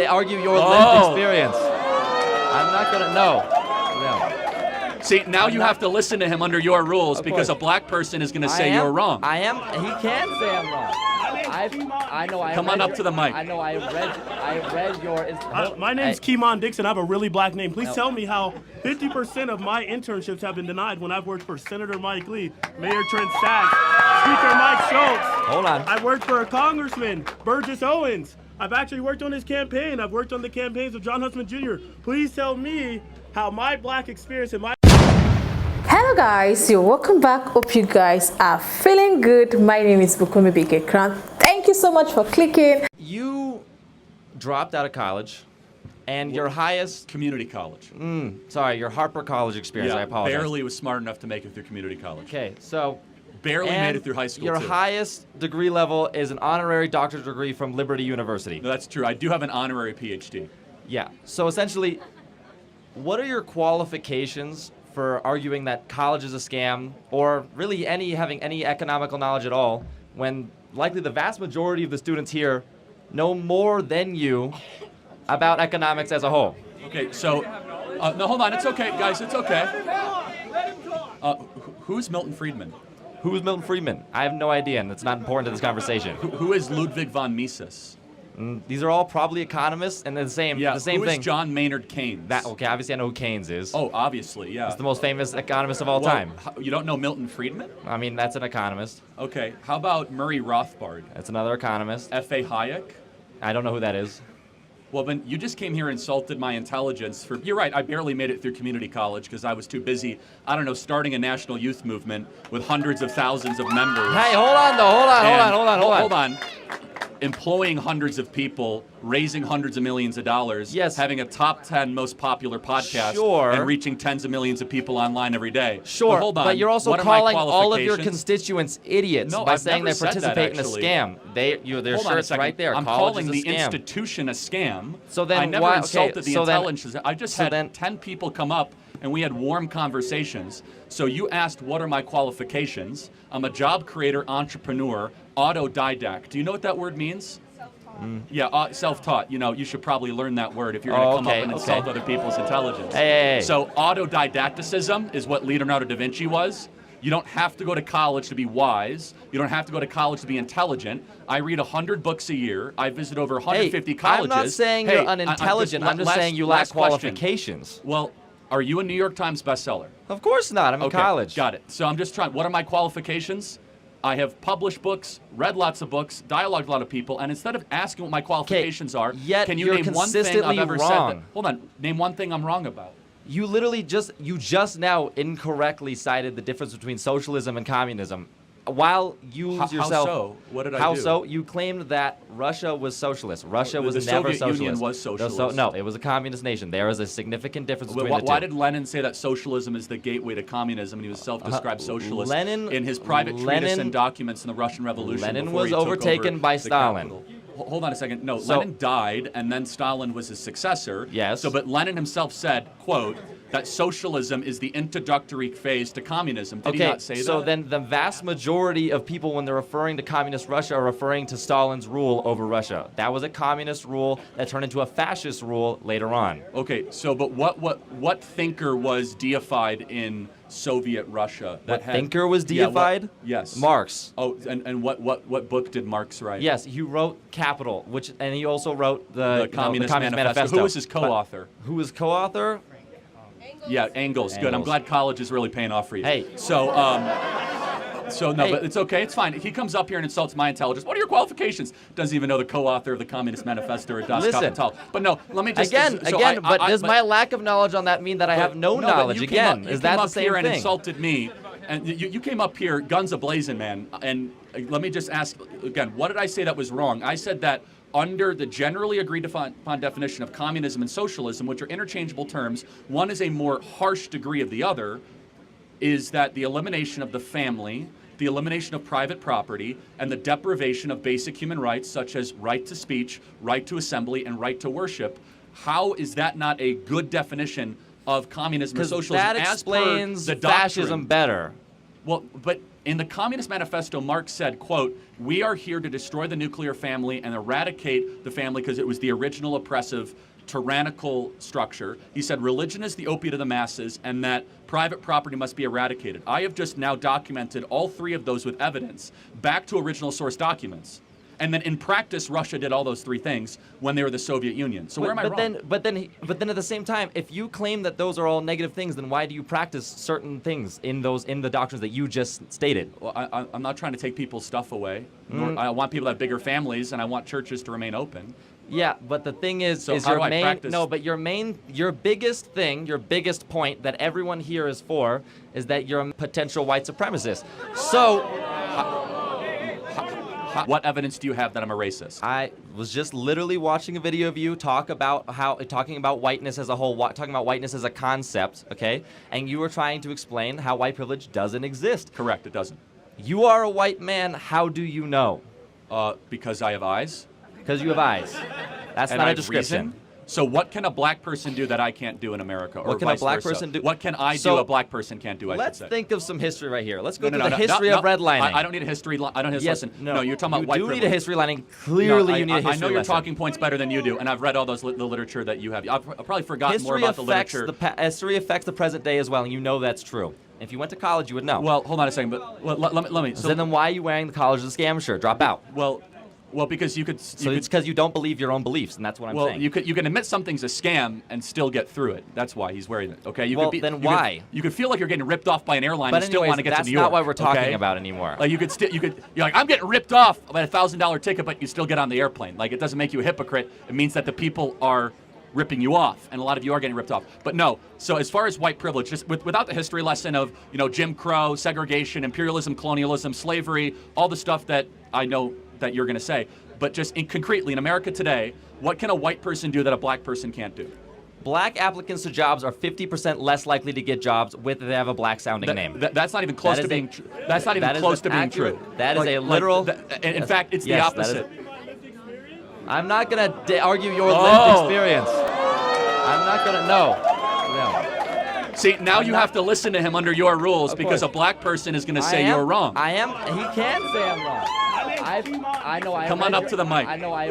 argue your lived experience. I'm not going to. No. See, now you have to listen to him under your rules because a black person is going to say you're wrong. I am. He can say I'm wrong. I know. Come on up to the mic. I know. I read your. My name's Keemon Dixon. I have a really black name. Please tell me how 50% of my internships have been denied when I've worked for Senator Mike Lee, Mayor Trent Sachs, Speaker Mike Schultz. Hold on. I've worked for a Congressman, Burgess Owens. I've actually worked on his campaign. I've worked on the campaigns of John Huntsman Jr. Please tell me how my black experience and my... Hello guys, welcome back. Hope you guys are feeling good. My name is Bukunmi Bike-Crown. Thank you so much for clicking. You dropped out of college, and your highest community college. Sorry, your Harper College experience. Yeah, I apologize. barely was smart enough to make it through community college. Okay, so barely made it through high school. Your too. highest degree level is an honorary doctorate degree from Liberty University. No, that's true. I do have an honorary PhD. Yeah. So essentially, what are your qualifications for arguing that college is a scam, or really having any economical knowledge at all, when likely the vast majority of the students here know more than you about economics as a whole? Okay, so, no, hold on. It's okay, guys. It's okay. Who's Milton Friedman? Who's Milton Friedman? I have no idea, and it's not important to this conversation. Who is Ludwig von Mises? These are all probably economists, and the same who thing. is John Maynard Keynes? Okay, obviously I know who Keynes is. Oh, obviously, yeah. He's the most famous economist of all time. You don't know Milton Friedman? I mean, that's an economist. Okay, how about Murray Rothbard? That's another economist. F.A. Hayek? I don't know who that is. Well, then you just came here and insulted my intelligence. You're right, I barely made it through community college because I was too busy, starting a national youth movement with hundreds of thousands of members. Hey, hold on, though. Hold on. Employing hundreds of people, raising hundreds of millions of dollars, having a top 10 most popular podcast, and reaching tens of millions of people online every day. Sure, hold on. But you're also calling all of your constituents idiots by saying they participate in a scam. Their shirts right there. I'm calling the institution a scam. So then I never insulted the intelligence. I just had 10 people come up and we had warm conversations. So you asked, what are my qualifications? I'm a job creator, entrepreneur, autodidact. Do you know what that word means? Yeah, self-taught. You should probably learn that word if you're going to come up and insult other people's intelligence. Hey. So autodidacticism is what Leonardo da Vinci was. You don't have to go to college to be wise. You don't have to go to college to be intelligent. I read 100 books a year. I visit over 150 colleges. I'm not saying you're unintelligent. I'm just saying you lack qualifications. Well, are you a New York Times bestseller? Of course not. I'm in college. Got it. So I'm just trying. What are my qualifications? I have published books, read lots of books, dialogued with a lot of people, and instead of asking what my qualifications are, can you name one thing I've ever said? Hold on. Name one thing I'm wrong about. You literally just now incorrectly cited the difference between socialism and communism. While you yourself... How so? What did I do? How so? You claimed that Russia was socialist. Russia was never socialist. The Soviet Union was socialist. No, it was a communist nation. There is a significant difference between the two. Why did Lenin say that socialism is the gateway to communism, and he was self-described socialist in his private treatise and documents in the Russian Revolution? Lenin was overtaken by Stalin. Hold on a second. No, Lenin died, and then Stalin was his successor. Yes. But Lenin himself said, quote, that socialism is the introductory phase to communism. Did he not say that? So then the vast majority of people, when they're referring to communist Russia, are referring to Stalin's rule over Russia. That was a communist rule that turned into a fascist rule later on. Okay, so but what thinker was deified in Soviet Russia? Thinker was deified? Yes. Marx. Oh, and what book did Marx write? Yes, he wrote Capital, and he also wrote the Communist Manifesto. Who was his co-author? Who was co-author? Yeah, Engels. Good. I'm glad college is really paying off for you. Hey. But it's okay. It's fine. He comes up here and insults my intelligence. What are your qualifications? Doesn't even know the co-author of the Communist Manifesto or Das Kapital. But no, let me just... Does my lack of knowledge on that mean that I have no knowledge? Again, is that the same thing? You came up here and insulted me. And you came up here, guns a-blazing, man. And let me just ask, again, what did I say that was wrong? I said that under the generally agreed upon definition of communism and socialism, which are interchangeable terms, one is a more harsh degree of the other, is that the elimination of the family, the elimination of private property, and the deprivation of basic human rights such as right to speech, right to assembly, and right to worship. How is that not a good definition of communism or socialism? That explains fascism better. Well, but in the Communist Manifesto, Marx said, quote, "We are here to destroy the nuclear family and eradicate the family because it was the original oppressive, tyrannical structure." He said religion is the opiate of the masses and that private property must be eradicated. I have just now documented all three of those with evidence back to original source documents. And then in practice, Russia did all those three things when they were the Soviet Union. So where am I wrong? But then at the same time, if you claim that those are all negative things, then why do you practice certain things in the doctrines that you just stated? Well, I'm not trying to take people's stuff away. I want people to have bigger families, and I want churches to remain open. Yeah, but the thing is So how do I practice? No, but your biggest thing, your biggest point that everyone here is for is that you're a potential white supremacist. So. What evidence do you have that I'm a racist? I was just literally watching a video of you talking about whiteness as a whole, talking about whiteness as a concept, okay? And you were trying to explain how white privilege doesn't exist. Correct, it doesn't. You are a white man. How do you know? Because I have eyes. Because you have eyes. That's And not I a have description. reason. So what can a black person do that I can't do in America? Or What can a vice black versa? person do? What can I So, do a black person can't do, I should Let's say? think of some history right here. Let's go through No, the history of redlining. I don't need a history. I don't need Yes, listen. No, you're talking about white You do privilege. need a history lining. Clearly, you need a history I know your lesson. talking points better than you do, and I've read all the literature that you have. I've probably forgotten more History about the affects literature. history affects the present day as well, and you know that's true. If you went to college, you would know. Well, hold on a second, but let me. So then why are you wearing the college as a scam shirt? Drop out. Well, because you could. So it's because you don't believe your own beliefs, and that's what I'm saying. You can admit something's a scam and still get through it. That's why he's wearing it. Okay. Why? You could feel like you're getting ripped off by an airline But and still anyways, want to get to that's New York. not what we're talking okay? about anymore. Like you're like, I'm getting ripped off by a $1,000 ticket, but you still get on the airplane. Like it doesn't make you a hypocrite. It means that the people are ripping you off, and a lot of you are getting ripped off. But no. So as far as white privilege, just without the history lesson of Jim Crow, segregation, imperialism, colonialism, slavery, all the stuff that I know that you're going to say. But just concretely, in America today, what can a white person do that a black person can't do? Black applicants to jobs are 50% less likely to get jobs if they have a black-sounding name. That's not even close to being true. That's not even close to being true. That is a literal. In fact, it's the opposite. I'm not going to argue your lived experience. I'm not going to. No. See, now you have to listen to him under your rules because a black person is going to say you're wrong. I am. He can say I'm wrong. I know. Come on up to the mic. I know. I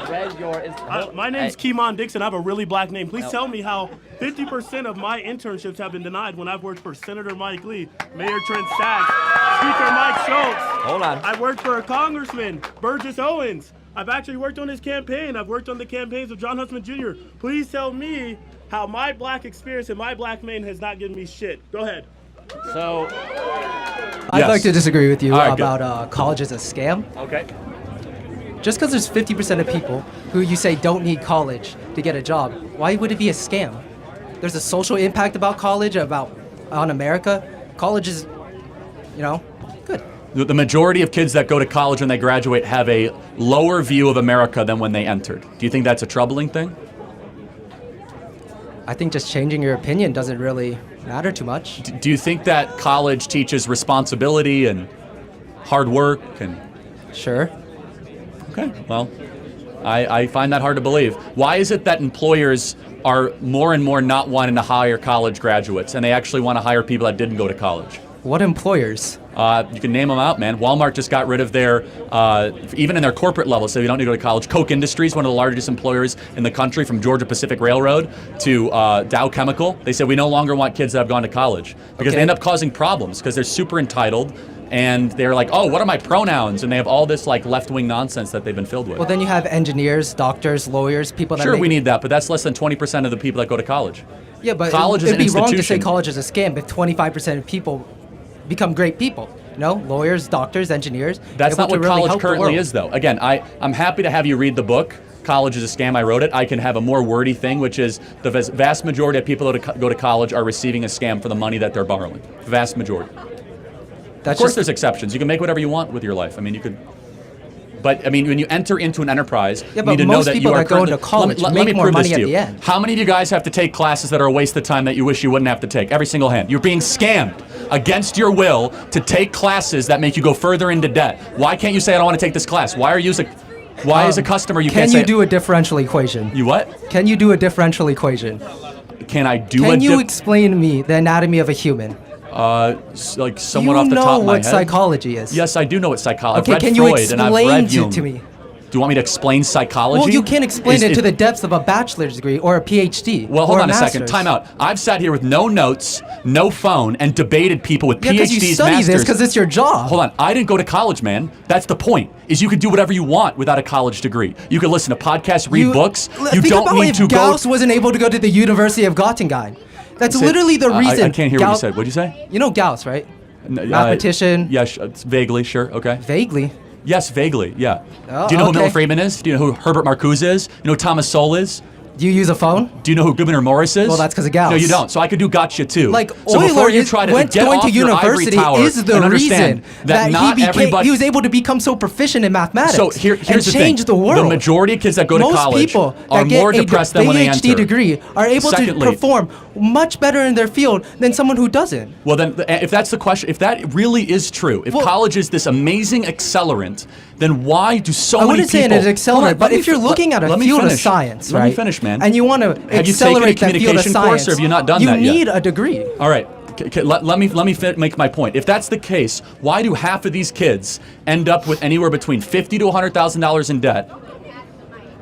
read your. My name's Keemon Dixon. I have a really black name. Please tell me how 50% of my internships have been denied when I've worked for Senator Mike Lee, Mayor Trent Sachs, Speaker Mike Schultz. Hold on. I worked for Congressman Burgess Owens. I've actually worked on his campaign. I've worked on the campaigns of John Huntsman Jr. Please tell me how my black experience and my black name has not given me shit. Go ahead. So. I'd like to disagree with you All right, about college as a scam. Okay. Just because there's 50% of people who you say don't need college to get a job, why would it be a scam? There's a social impact about college, on America. College is, good. The majority of kids that go to college when they graduate have a lower view of America than when they entered. Do you think that's a troubling thing? I think just changing your opinion doesn't really matter too much. Do you think that college teaches responsibility and hard work and? Sure. Okay. Well, I find that hard to believe. Why is it that employers are more and more not wanting to hire college graduates and they actually want to hire people that didn't go to college? What employers? You can name them out, man. Walmart just got rid of their, even in their corporate level, so you don't need to go to college. Koch Industries, one of the largest employers in the country, from Georgia Pacific Railroad to Dow Chemical. They said we no longer want kids that have gone to college because they end up causing problems because they're super entitled and they're like, oh, what are my pronouns? And they have all this like left-wing nonsense that they've been filled with. Well, then you have engineers, doctors, lawyers, people that Sure, we need that, but that's less than 20% of the people that go to college. Yeah, but college is it'd an be wrong to say institution. college is a scam if 25% of people become great people. Lawyers, doctors, engineers. That's not what really college help the currently world. is, though. Again, I'm happy to have you read the book. College is a scam. I wrote it. I can have a more wordy thing, which is the vast majority of people that go to college are receiving a scam for the money that they're borrowing. Vast majority. Of course, there's exceptions. You can make whatever you want with your life. I mean, you could. But I mean, when you enter into an enterprise, you need to know that you are. Most people that go into college let make me more prove this money to at you. the end. How many of you guys have to take classes that are a waste of time that you wish you wouldn't have to take? Every single hand. You're being scammed against your will to take classes that make you go further into debt. Why can't you say I don't want to take this class? Why as a customer you can't say? Can you do a differential equation? You what? Can you do a differential equation? Can I do Can you explain to me the anatomy of a human? Like somewhat off the top of my head. You know what psychology is. Yes, I do know what psychology. Okay, I've read can you Freud and I've read explain Jung. it to me? Do you want me to explain psychology? Well, you can't explain it to the depths of a bachelor's degree or a PhD. Well, hold or on a master's. second. Time out. I've sat here with no notes, no phone, and debated people with Yeah, because PhDs, you study masters. this because it's your job. Hold on. I didn't go to college, man. That's the point. Is you could do whatever you want without a college degree. You can listen to podcasts, read books. You think don't about need if to Gauss go. wasn't able to go to the University of Göttingen. That's Say- literally the reason. I can't hear what you said. What'd you say? You know Gauss, right? N- Mathematician. Yes, vaguely, sure. Okay. Vaguely. Yes, vaguely, yeah. Oh, Do you know who okay. Milton Friedman is? Do you know who Herbert Marcuse is? You know who Thomas Sowell is? Do you use a phone? Do you know who Gouverneur Morris is? Well, that's 'cause of Gauss. No, you don't. So I could do gotcha too. Like so before Euler you try to went get going off to your ivory university tower is the and understand reason that not everybody. he was able to become so proficient in mathematics. So here's and the change thing. the world. The majority of kids that go to Most college people are that get more a depressed than when they PhD enter. degree are able Secondly, to perform much better in their field than someone who doesn't. Well, then, if that's the question, if that really is true, if Well- college is this amazing accelerant, then why do so I many wouldn't say people? it is accelerant, but if you're looking at a let me field of finish. science, Let right? me finish, man. And you want to Have you taken a accelerate that field of communication science, course, or have you not done that yet? You need a degree. All right. Let me make my point. If that's the case, why do half of these kids end up with anywhere between $50,000 to $100,000 in debt,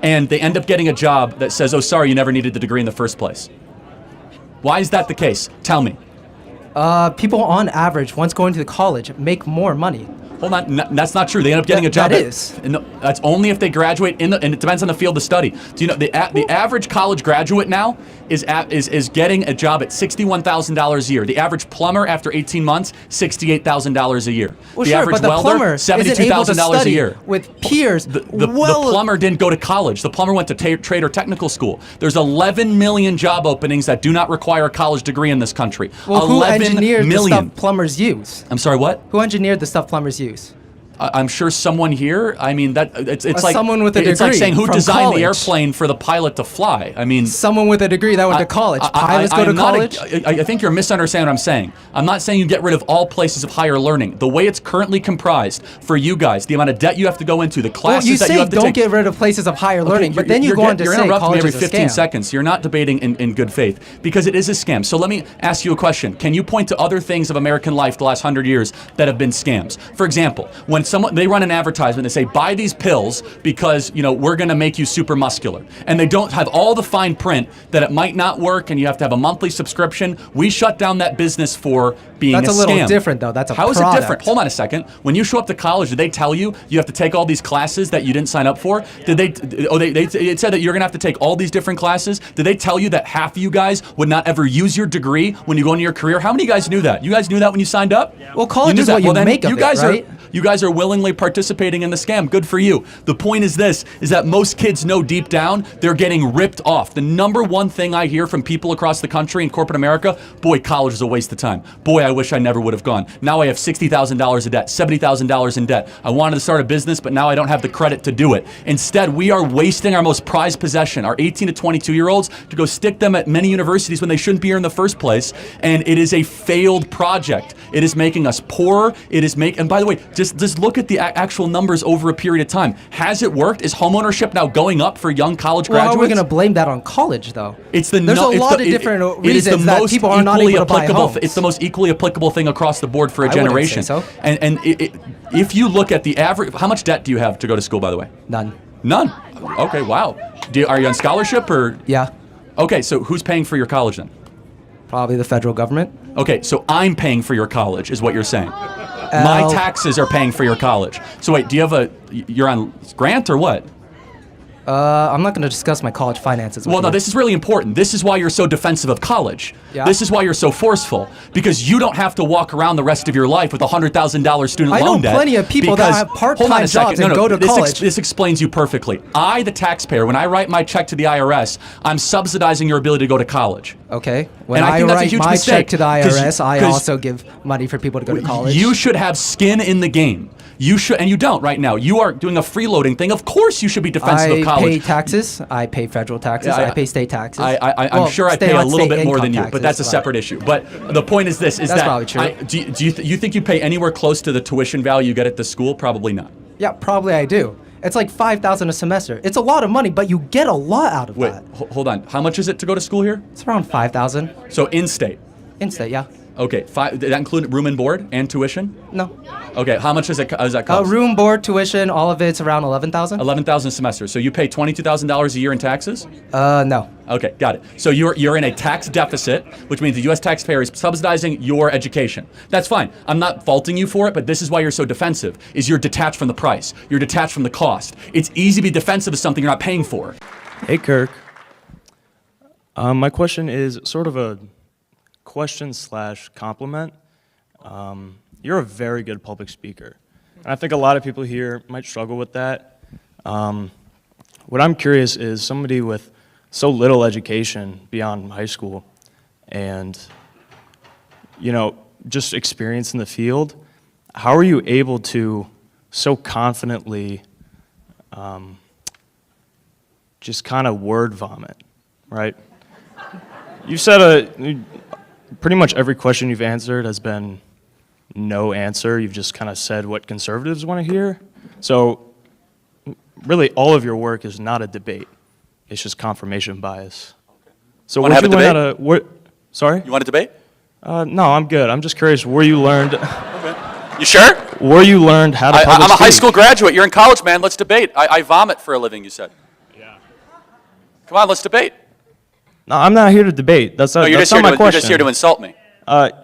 and they end up getting a job that says, "Oh, sorry, you never needed the degree in the first place"? Why is that the case? Tell me. People on average, once going to college, make more money. Hold on, that's not true. They end up getting a job. That is. That's only if they graduate and it depends on the field of study. Do you know the average college graduate now is getting a job at $61,000 a year. The average plumber after 18 months, $68,000 a year. Well, the sure, average but the welder, plumber isn't able to $72,000 a study year. with peers. The plumber didn't go to college. The plumber went to trade or technical school. There's 11 million job openings that do not require a college degree in this country. Well, who 11 engineered the million. stuff plumbers use? I'm sorry, what? Who engineered the stuff plumbers use? I'm sure someone here. I mean, that it's like someone with a It's like degree saying who from designed college. the airplane for the pilot to fly. I mean, Someone with a degree that went to college. Pilots go to I'm not college. I think you're misunderstanding what I'm saying. I'm not saying you get rid of all places of higher learning. The way it's currently comprised for you guys, the amount of debt you have to go into, the Well, classes you that say you have to don't take. get rid of places of higher learning, but then you go on to you're say interrupting me college every is a 15 scam. seconds. You're not debating in good faith because it is a scam. So let me ask you a question. Can you point to other things of American life the last 100 years that have been scams? For example, when they run an advertisement, they say buy these pills because we're going to make you super muscular, and they don't have all the fine print that it might not work, and you have to have a monthly subscription. We shut down that business for being That's a a little scam. different, though. That's a How is it product. different? Hold on a second. When you show up to college, did they tell you you have to take all these classes that you didn't sign up for? Did they? It said that you're going to have to take all these different classes. Did they tell you that half of you guys would not ever use your degree when you go into your career? How many guys knew that? You guys knew that when you signed up? Well, college knew is that. what you Well, then make of you it, guys right? You guys are willingly participating in the scam. Good for you. The point is this, is that most kids know deep down they're getting ripped off. The number one thing I hear from people across the country in corporate America, boy, college is a waste of time. Boy, I wish I never would have gone. Now I have $60,000 in debt, $70,000 in debt. I wanted to start a business, but now I don't have the credit to do it. Instead, we are wasting our most prized possession, our 18 to 22-year-olds, to go stick them at many universities when they shouldn't be here in the first place. And it is a failed project. It is making us poorer. And by the way, just look at the actual numbers over a period of time. Has it worked? Is homeownership now going up for young college Well, how graduates? are we going to blame that on college, though? There's a lot of different reasons that people are not able to buy homes. It's the most equally applicable thing across the board for a I wouldn't generation. say so. And if you look at the average, how much debt do you have to go to school, by the way? None. None. Okay, wow. Are you on scholarship or? Yeah, Okay, so who's paying for your college then? probably the federal government. Okay, so I'm paying for your college, is what you're saying. My taxes are paying for your college. So wait, you're on grant or what? I'm not going to discuss my college finances with Well, no, you. this is really important. This is why you're so defensive of college. Yeah. This is why you're so forceful, because you don't have to walk around the rest of your life with a $100,000 student I know loan debt. plenty of people that because- have part-time hold on a second. jobs and go to college. This explains you perfectly. I, the taxpayer, when I write my check to the IRS, I'm subsidizing your ability to go to college. Okay. When And I I think that's a write huge my mistake, check to the 'cause- IRS, I 'cause also give money for people to go to college. You should have skin in the game. You should, and you don't right now. You are doing a freeloading thing. Of course, you should be defensive of I college. pay taxes. I pay federal taxes. Yeah, I pay state taxes. I'm Well, sure I state- pay a not little state bit more income than you, but that's a taxes, separate issue. But the point is this: is That's that probably true. you think you pay anywhere close to the tuition value you get at the school? Probably not. Yeah, probably I do. It's like $5,000 a semester. It's a lot of money, but you get a lot out of Wait, that. hold on. How much is it to go to school here? It's around $5,000 So in state. in state. Yeah. Okay, did that include room and board and tuition? No. Okay, how much does that cost? Room, board, tuition, all of it's around 11,000. 11,000 a semester. So you pay $22,000 a year in taxes? No. Okay, got it. So you're in a tax deficit, which means the U.S. taxpayer is subsidizing your education. That's fine. I'm not faulting you for it, but this is why you're so defensive, is you're detached from the price. You're detached from the cost. It's easy to be defensive of something you're not paying for. Hey, Kirk. My question is sort of a question / compliment. You're a very good public speaker. And I think a lot of people here might struggle with that. What I'm curious is somebody with so little education beyond high school and, just experience in the field, how are you able to so confidently just kind of word vomit, right? You've said pretty much every question you've answered has been no answer. You've just kind of said what conservatives want to hear. So really all of your work is not a debate. It's just confirmation bias. So Want to have a debate? Sorry? You want to debate? No, I'm good. I'm just curious where you learned. Okay. You sure? Where you learned how to public I'm a high speak. school graduate. You're in college, man. Let's debate. I vomit for a living, you said. Yeah. Come on, let's debate. No, I'm not here to debate. That's not, No, that's not my you're question. just here to insult me.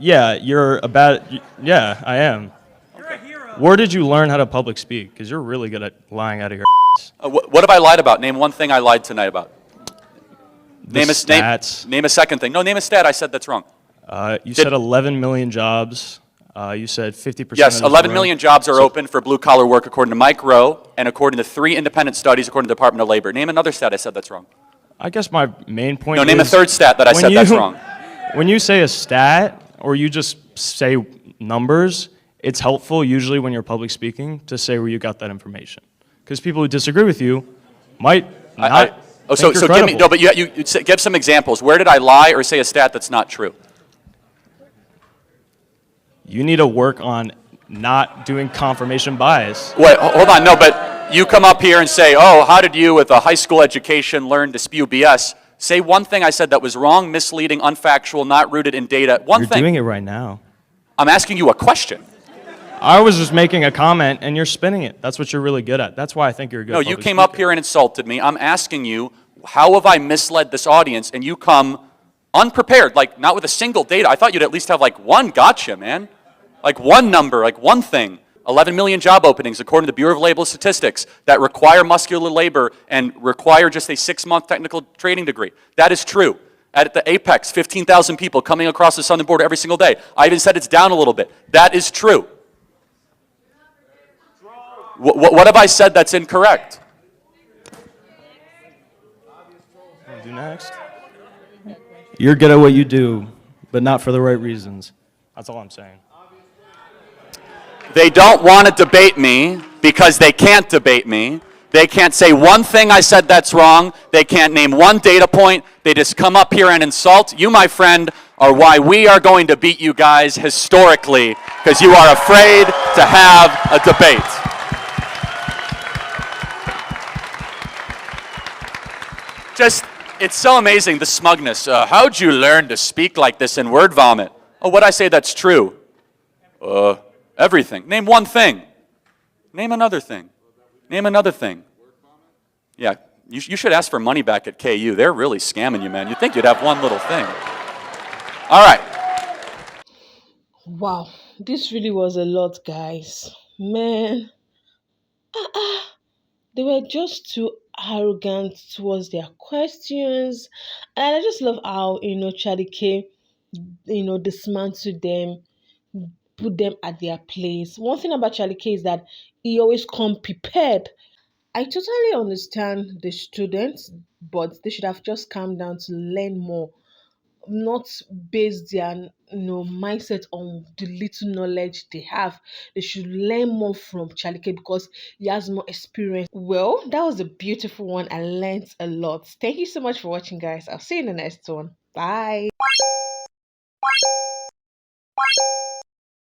Yeah, yeah, I am. You're a hero. Where did you learn how to public speak? Because you're really good at lying out of your ass. What have I lied about? Name one thing I lied tonight about. The stats. Name a second thing. No, name a stat. I said that's wrong. You said 11 million jobs. You said 50%. Yes, 11 million jobs are open for blue-collar work according to Mike Rowe and according to 3 independent studies according to the Department of Labor. Name another stat I said that's wrong. I guess my main point No, is... name a third stat that I said that's wrong. When you say a stat or you just say numbers, it's helpful usually when you're public speaking to say where you got that information. Because people who disagree with you might not think you're give me, credible. no, but you give some examples. Where did I lie or say a stat that's not true? You need to work on not doing confirmation bias. Wait, hold on. No, but you come up here and say, oh, how did you with a high school education learn to spew BS? Say one thing I said that was wrong, misleading, unfactual, not rooted in data. One thing. You're doing it right now. I'm asking you a question. I was just making a comment and you're spinning it. That's what you're really good at. That's why I think you're a good No, you public came speaker. up here and insulted me. I'm asking you, how have I misled this audience? And you come unprepared, like not with a single data. I thought you'd at least have like one gotcha, man. Like one number, like one thing. 11 million job openings according to the Bureau of Labor Statistics that require muscular labor and require just a 6-month technical training degree. That is true. At the apex, 15,000 people coming across the southern border every single day. I even said it's down a little bit. That is true. What have I said that's incorrect? Wanna do next? You're good at what you do, but not for the right reasons. That's all I'm saying. They don't want to debate me because they can't debate me. They can't say one thing I said that's wrong. They can't name one data point. They just come up here and insult. You, my friend, are why we are going to beat you guys historically, because you are afraid to have a debate. Just, it's so amazing, the smugness. How'd you learn to speak like this in word vomit? Oh, what'd I say that's true? Everything. Name one thing. Name another thing. Name another thing. Yeah, you should ask for money back at KU. They're really scamming you, man. You'd think you'd have one little thing. All right. Wow, this really was a lot, guys. Man, they were just too arrogant towards their questions. And I just love how, Charlie K, dismantled them, put them at their place. One thing about Charlie K is that he always come prepared. I totally understand the students, but they should have just calmed down to learn more, not base their mindset on the little knowledge they have. They should learn more from Charlie K because he has more experience. Well, that was a beautiful one. I learned a lot. Thank you so much for watching, guys. I'll see you in the next one. Bye.